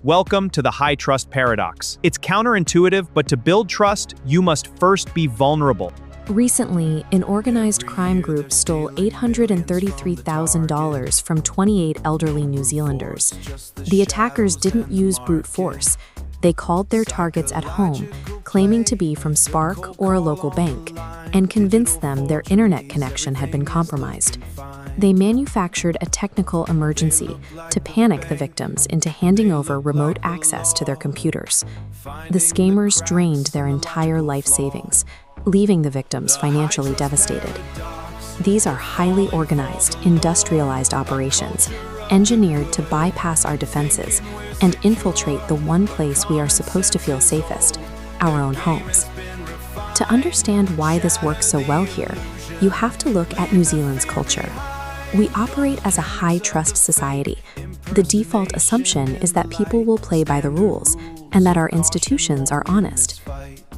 Welcome to the high trust paradox. It's counterintuitive, but to build trust, you must first be vulnerable. Recently, an organized crime group stole $833,000 from 28 elderly New Zealanders. The attackers didn't use brute force. They called their targets at home, claiming to be from Spark or a local bank, and convinced them their internet connection had been compromised. They manufactured a technical emergency to panic the victims into handing over remote access to their computers. The scammers drained their entire life savings, leaving the victims financially devastated. These are highly organized, industrialized operations, engineered to bypass our defenses and infiltrate the one place we are supposed to feel safest, our own homes. To understand why this works so well here, you have to look at New Zealand's culture. We operate as a high-trust society. The default assumption is that people will play by the rules and that our institutions are honest.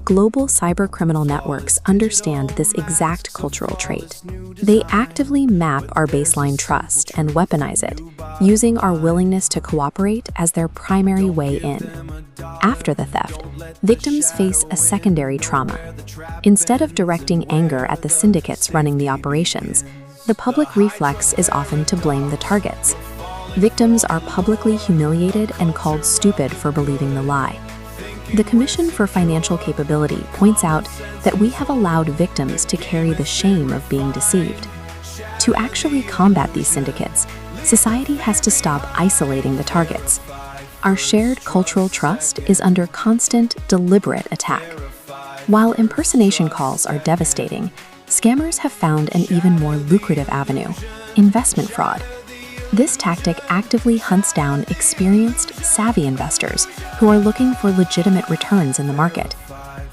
Global cybercriminal networks understand this exact cultural trait. They actively map our baseline trust and weaponize it, using our willingness to cooperate as their primary way in. After the theft, victims face a secondary trauma. Instead of directing anger at the syndicates running the operations, the public reflex is often to blame the targets. Victims are publicly humiliated and called stupid for believing the lie. The Commission for Financial Capability points out that we have allowed victims to carry the shame of being deceived. To actually combat these syndicates, society has to stop isolating the targets. Our shared cultural trust is under constant, deliberate attack. While impersonation calls are devastating, scammers have found an even more lucrative avenue: investment fraud. This tactic actively hunts down experienced, savvy investors who are looking for legitimate returns in the market.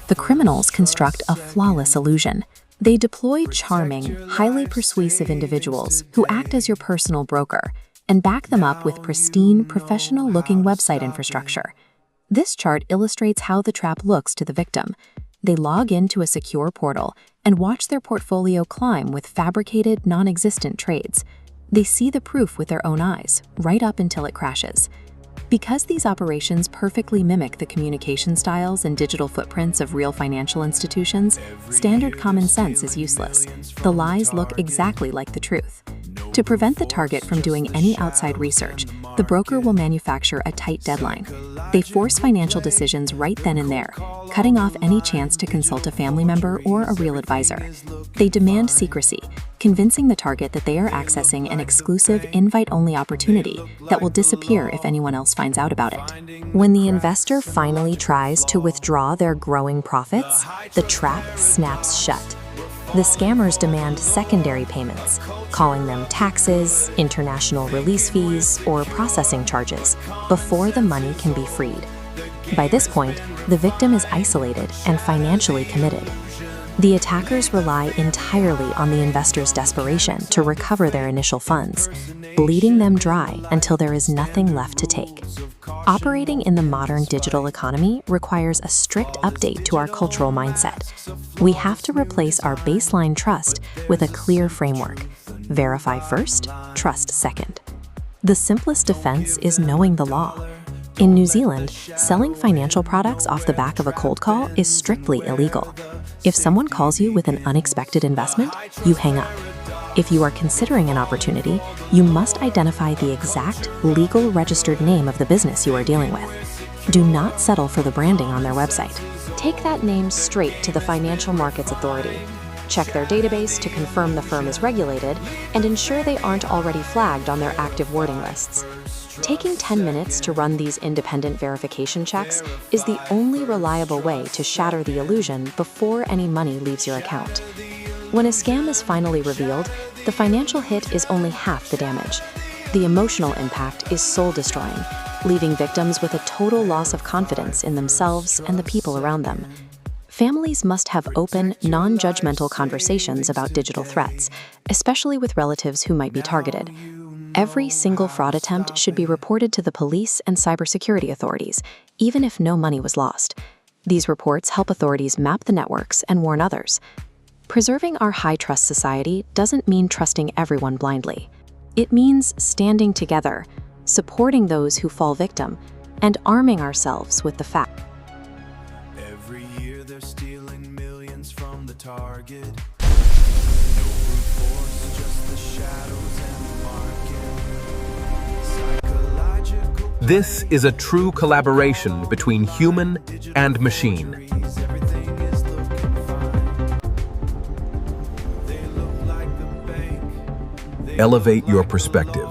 The criminals construct a flawless illusion. They deploy charming, highly persuasive individuals who act as your personal broker and back them up with pristine, professional-looking website infrastructure. This chart illustrates how the trap looks to the victim. They log into a secure portal and watch their portfolio climb with fabricated, non-existent trades. They see the proof with their own eyes, right up until it crashes. Because these operations perfectly mimic the communication styles and digital footprints of real financial institutions, standard common sense is useless. The lies look exactly like the truth. To prevent the target from doing any outside research, the broker will manufacture a tight deadline. They force financial decisions right then and there, cutting off any chance to consult a family member or a real advisor. They demand secrecy, convincing the target that they are accessing an exclusive invite-only opportunity that will disappear if anyone else finds out about it. When the investor finally tries to withdraw their growing profits, the trap snaps shut. The scammers demand secondary payments, calling them taxes, international release fees, or processing charges, before the money can be freed. By this point, the victim is isolated and financially committed. The attackers rely entirely on the investor's desperation to recover their initial funds, bleeding them dry until there is nothing left to take. Operating in the modern digital economy requires a strict update to our cultural mindset. We have to replace our baseline trust with a clear framework. Verify first, trust second. The simplest defense is knowing the law. In New Zealand, selling financial products off the back of a cold call is strictly illegal. If someone calls you with an unexpected investment, you hang up. If you are considering an opportunity, you must identify the exact legal registered name of the business you are dealing with. Do not settle for the branding on their website. Take that name straight to the Financial Markets Authority. Check their database to confirm the firm is regulated and ensure they aren't already flagged on their active wording lists. Taking 10 minutes to run these independent verification checks is the only reliable way to shatter the illusion before any money leaves your account. When a scam is finally revealed, the financial hit is only half the damage. The emotional impact is soul-destroying, leaving victims with a total loss of confidence in themselves and the people around them. Families must have open, non-judgmental conversations about digital threats, especially with relatives who might be targeted. Every single fraud attempt should be reported to the police and cybersecurity authorities, even if no money was lost. These reports help authorities map the networks and warn others. Preserving our high-trust society doesn't mean trusting everyone blindly. It means standing together, supporting those who fall victim, and arming ourselves with the facts. Every year they're stealing millions from the target. No brute force, just the shadows and the market. Psychological. This is a true collaboration between human and machine. Everything is looking fine. They look like the bank. Elevate your perspective.